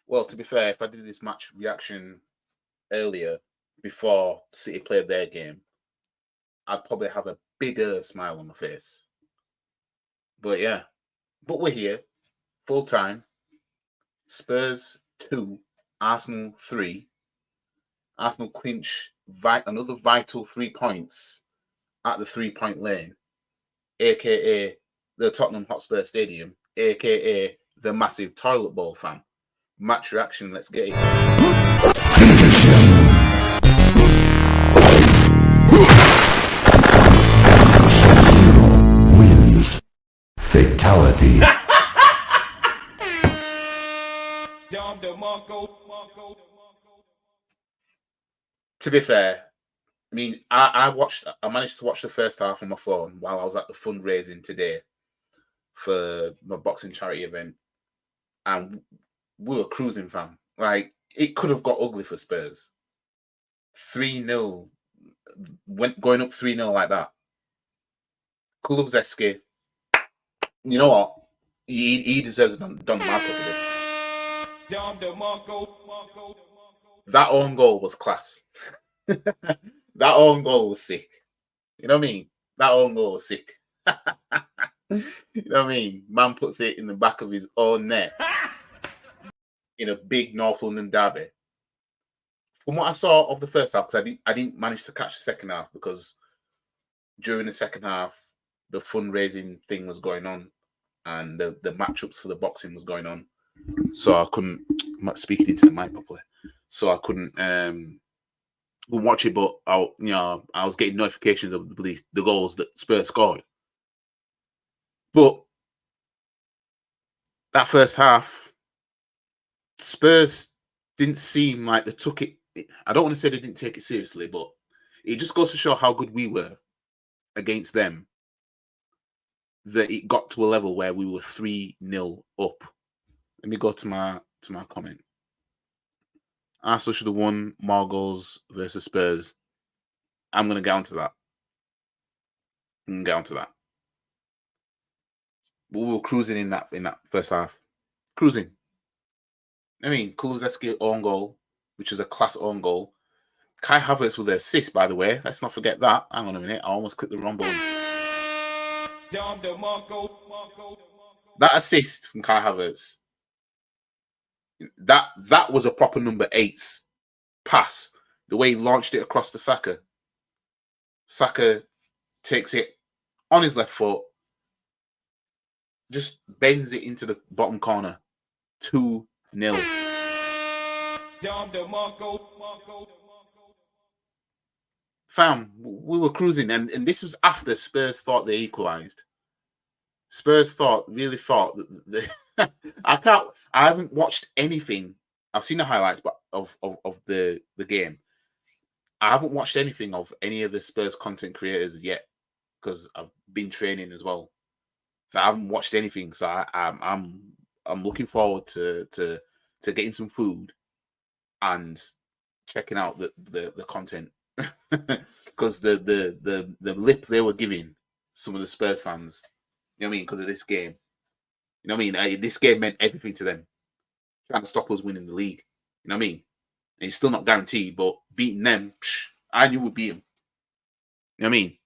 Well, to be fair, if I did this match reaction earlier before City played their game, I'd probably have a bigger smile on my face. But yeah, but we're here, full time. Spurs 2, Arsenal 3. Arsenal clinch another vital 3 points at the 3 point lane, aka the Tottenham Hotspur Stadium, aka the massive toilet bowl, fam. Match reaction, let's get it. Fatality. To be fair, I mean, I managed to watch the first half on my phone while I was at the fundraising today for my boxing charity event, and we were cruising, fam. Like, it could have got ugly for Spurs. 3-0, going up 3-0 like that. Kulusevski, you know what? He deserves Don Marco for this. That own goal was class. That own goal was sick. You know what I mean? That own goal was sick. You know what I mean? Man puts it in the back of his own net in a big North London derby. From what I saw of the first half, because I didn't manage to catch the second half because during the second half the fundraising thing was going on and the matchups for the boxing was going on, so I couldn't. I'm not speaking into the mic properly, so I couldn't watch it. But I was getting notifications of the goals that Spurs scored. But that first half, Spurs didn't seem like they took it. I don't want to say they didn't take it seriously, but it just goes to show how good we were against them, that it got to a level where we were 3-0 up. Let me go to my comment. Arsenal should have won more goals versus Spurs. I'm going to get onto that. But we were cruising in that first half. Cruising. I mean, Kulusevski own goal, which was a class own goal. Kai Havertz with the assist, by the way. Let's not forget that. Hang on a minute. I almost clicked the wrong button. That assist from Kai Havertz, that was a proper number 8's pass. The way he launched it across to Saka. Saka takes it on his left foot, just bends it into the bottom corner. 2-0. Fam, we were cruising, and this was after Spurs thought they equalised. Spurs really thought that I haven't watched anything. I've seen the highlights, but of the game. I haven't watched anything of any of the Spurs content creators yet because I've been training as well. So I haven't watched anything. So I'm looking forward to getting some food and checking out the content because the lip they were giving some of the Spurs fans, you know what I mean, because of this game. You know what I mean? This game meant everything to them, trying to stop us winning the league. You know what I mean? And it's still not guaranteed, but beating them, I knew we'd beat them. You know what I mean?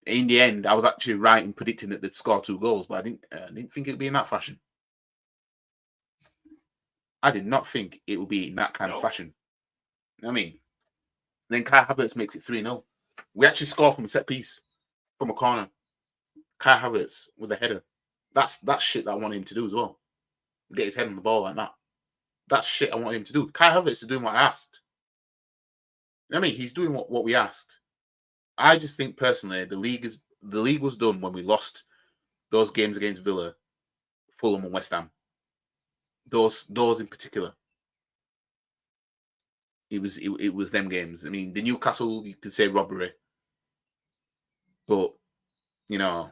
In the end, I was actually right in predicting that they'd score 2 goals, but I didn't think it'd be in that fashion. I did not think it would be in that kind of fashion. You know what I mean? Then Kai Havertz makes it 3-0. We actually score from a set piece, from a corner. Kai Havertz with a header. That's shit that I wanted him to do as well. Get his head on the ball like that. That's shit I wanted him to do. Kai Havertz is doing what I asked. You know what I mean? He's doing what we asked. I just think personally the league was done when we lost those games against Villa, Fulham, and West Ham. Those in particular. It was them games. I mean, the Newcastle, you could say robbery, but you know,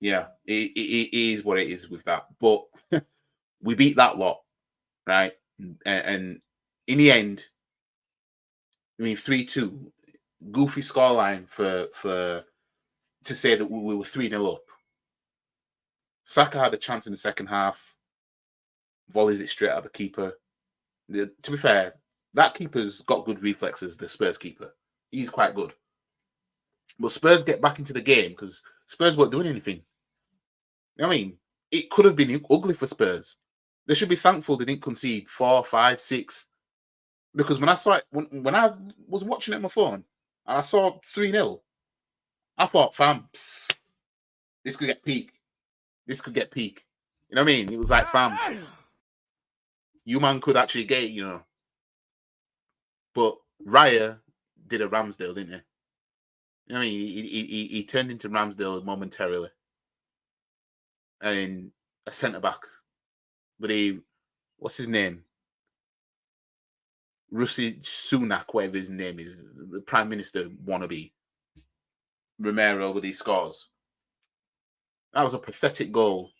yeah, it is what it is with that. But we beat that lot, right? And in the end, I mean, 3-2, goofy scoreline for to say that we were 3-0 up. Saka had a chance in the second half, volleys it straight at the keeper. To be fair, that keeper's got good reflexes, the Spurs keeper. He's quite good. But Spurs get back into the game because Spurs weren't doing anything. You know what I mean? It could have been ugly for Spurs. They should be thankful they didn't concede 4, 5, 6. Because when I saw it, when I was watching it on my phone and I saw 3-0, I thought, fam, this could get peak. This could get peak. You know what I mean? It was like, fam, you man could actually get it, you know. But Raya did a Ramsdale, didn't he? You know what I mean? He turned into Ramsdale momentarily. And a centre back. But what's his name? Rishi Sunak, whatever his name is, the Prime Minister wannabe. Romero with these scores. That was a pathetic goal.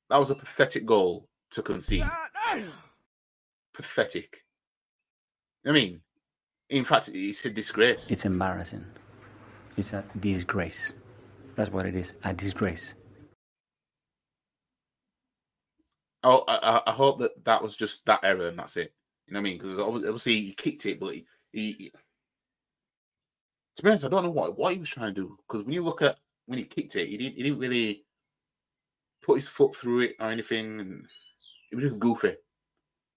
That was a pathetic goal to concede. Pathetic. I mean, in fact, it's a disgrace. It's embarrassing. It's a disgrace. That's what it is, a disgrace. Oh, I hope that was just that error and that's it. You know what I mean? Because obviously he kicked it, but he to be honest, I don't know what he was trying to do. Because when you look at when he kicked it, he didn't really put his foot through it or anything, and it was just goofy.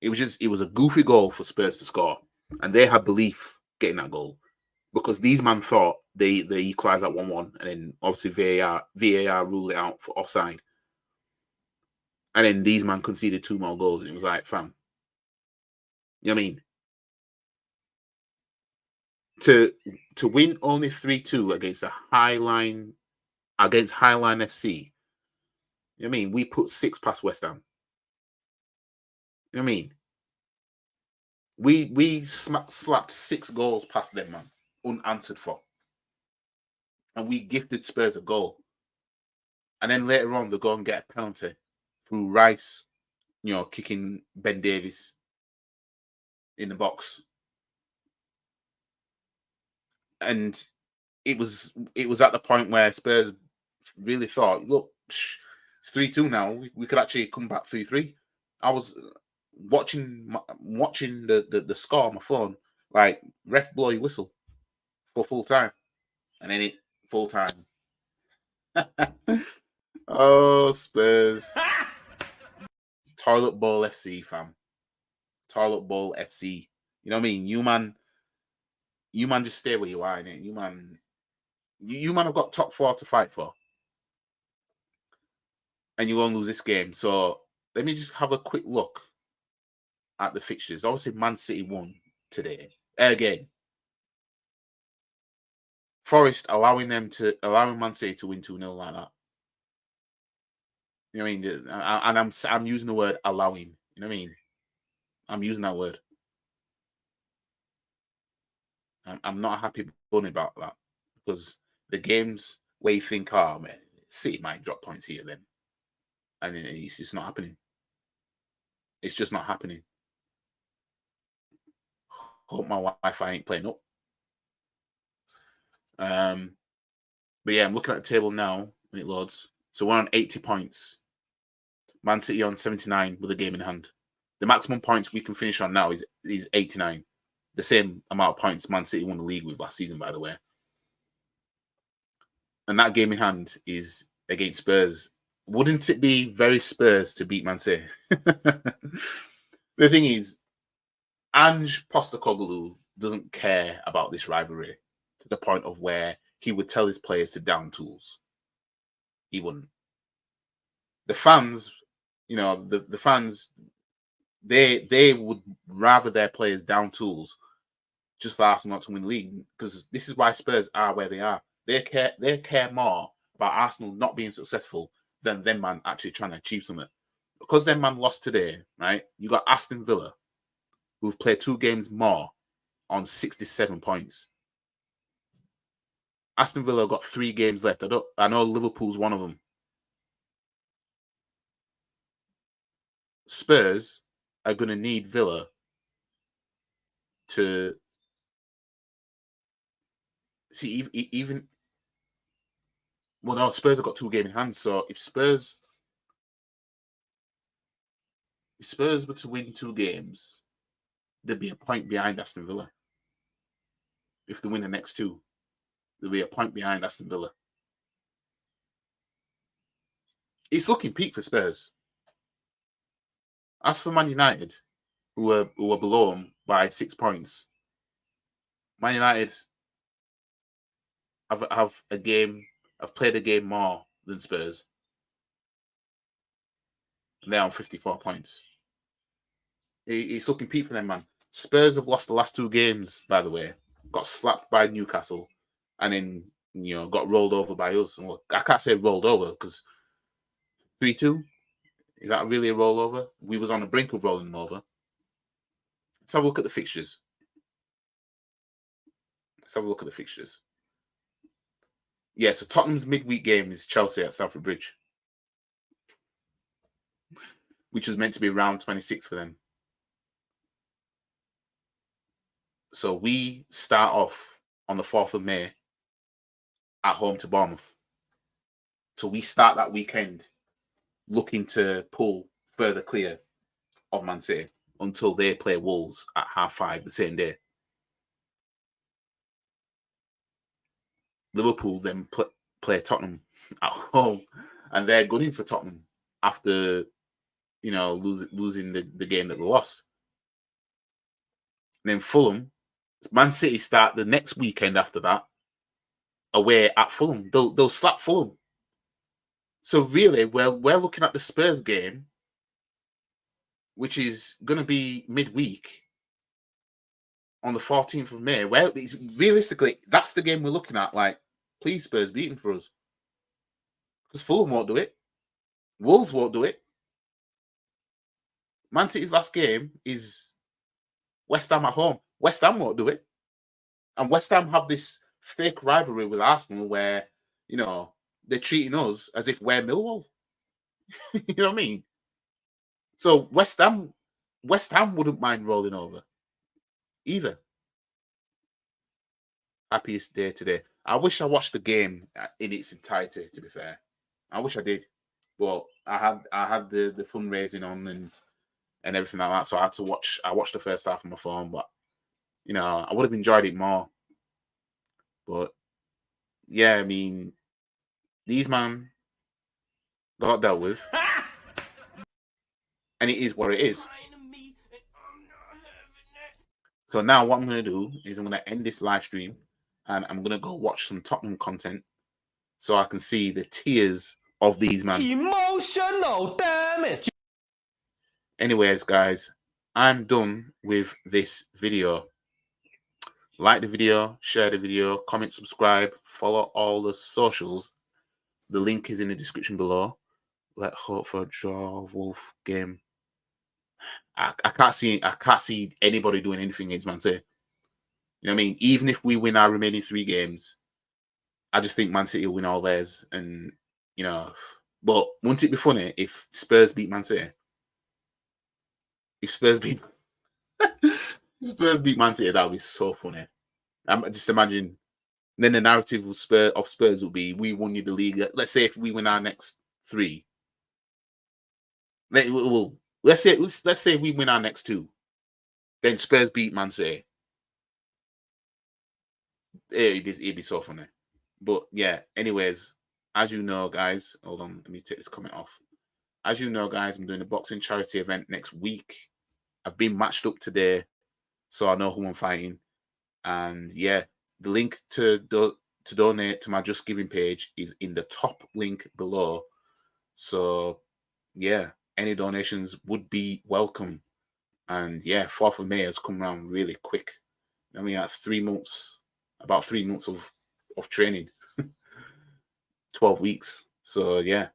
It was a goofy goal for Spurs to score, and they had belief getting that goal because these men thought they equalised at 1-1, and then obviously VAR ruled it out for offside, and then these men conceded 2 more goals, and it was like, fam, you know what I mean? To win only 3-2 against Highline FC. You know what I mean? We put 6 past West Ham. You know what I mean? We slapped 6 goals past them, man, unanswered for. And we gifted Spurs a goal. And then later on, they go and get a penalty through Rice, you know, kicking Ben Davies in the box. And it was at the point where Spurs really thought, look, it's 3-2 now. We could actually come back 3-3. I was watching the score on my phone, like, ref blow your whistle for full time. And then full time. Oh, Spurs. Toilet Bowl FC, fam. Toilet Bowl FC. You know what I mean? You man just stay where you are, innit? You man have got top 4 to fight for. And you won't lose this game. So let me just have a quick look at the fixtures. Obviously, Man City won today. Again. Forest allowing Man City to win 2-0 like that. You know what I mean? And I'm using the word allowing. You know what I mean? I'm using that word. I'm not a happy bunny about that because the games where you think, oh man, City might drop points here then, and it's just not happening. It's just not happening. Hope my Wi-Fi ain't playing up. But yeah, I'm looking at the table now when it loads. So we're on 80 points. Man City on 79 with a game in hand. The maximum points we can finish on now is 89. The same amount of points Man City won the league with last season, by the way. And that game in hand is against Spurs. Wouldn't it be very Spurs to beat Man City? The thing is, Ange Postecoglou doesn't care about this rivalry to the point of where he would tell his players to down tools. He wouldn't. The fans, you know, the fans, they would rather their players down tools just for Arsenal not to win the league, because this is why Spurs are where they are. They care more about Arsenal not being successful than them man actually trying to achieve something. Because them man lost today, right? You got Aston Villa, who've played 2 games more on 67 points. Aston Villa got 3 games left. I know Liverpool's one of them. Spurs are going to need Villa to see even. Well, no, Spurs have got 2 games in hand. So if Spurs if Spurs were to win 2 games, there'd be a point behind Aston Villa. If they win the next 2, there'll be a point behind Aston Villa. It's looking peak for Spurs. As for Man United, who are below them by 6 points, Man United have played a game more than Spurs. And they're on 54 points. It's looking peak for them, man. Spurs have lost the last 2 games, by the way. Got slapped by Newcastle and then, got rolled over by us. Well, I can't say rolled over because 3-2, is that really a rollover? We was on the brink of rolling them over. Let's have a look at the fixtures. Yeah, so Tottenham's midweek game is Chelsea at Stamford Bridge, which was meant to be round 26 for them. So we start off on the 4th of May at home to Bournemouth. So we start that weekend looking to pull further clear of Man City until they play Wolves at 5:30 the same day. Liverpool then play Tottenham at home, and they're gunning for Tottenham after losing the game that they lost. And then Fulham, Man City start the next weekend after that away at Fulham. They'll slap Fulham. So really, we're looking at the Spurs game, which is going to be midweek on the 14th of May. Well, realistically, that's the game we're looking at. Like, please, Spurs, beat them for us. Because Fulham won't do it. Wolves won't do it. Man City's last game is West Ham at home. West Ham won't do it. And West Ham have this fake rivalry with Arsenal where, they're treating us as if we're Millwall. You know what I mean? So West Ham wouldn't mind rolling over either. Happiest day today. I wish I watched the game in its entirety, to be fair. I wish I did. But I had the fundraising on and everything like that. So I watched the first half on my phone, but I would have enjoyed it more. But yeah, I mean, these man got dealt with. And it is what it is. So now what I'm going to do is I'm going to end this live stream and I'm going to go watch some Tottenham content so I can see the tears of these men. Emotional damage. Anyways, guys, I'm done with this video. Like the video, share the video, comment, subscribe, follow all the socials. The link is in the description below. Let's hope for a draw of Wolf game. I can't see anybody doing anything against Man City. You know what I mean? Even if we win our remaining 3 games, I just think Man City will win all theirs. And, but wouldn't it be funny if Spurs beat Man City? If Spurs beat Man City, that would be so funny. Just imagine. Then the narrative of Spurs will be, we won you the league. Let's say if we win our next 3. Let's say we win our next 2. Then Spurs beat Man City. It'd be so funny. But yeah, anyways, as you know, guys, hold on, let me take this comment off. As you know, guys, I'm doing a boxing charity event next week. I've been matched up today, so I know who I'm fighting. And yeah, the link to donate to my Just Giving page is in the top link below. So yeah, any donations would be welcome. And yeah, 4th of May has come around really quick. I mean, that's 3 months, about 3 months of training, 12 weeks. So yeah,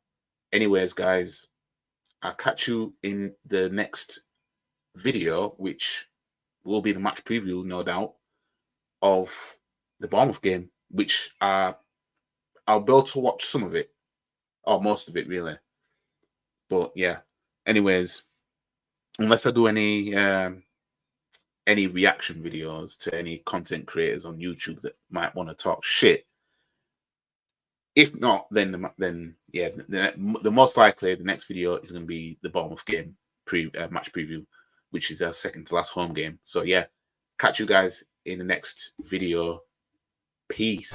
anyways, guys, I'll catch you in the next video, which will be the match preview, no doubt, of the Bournemouth game, which I'll be able to watch some of it, or most of it, really. But yeah, anyways, unless I do any reaction videos to any content creators on YouTube that might want to talk shit, if not, then yeah, the most likely the next video is going to be the Bournemouth game match preview, which is our second to last home game. So yeah, catch you guys in the next video. Peace.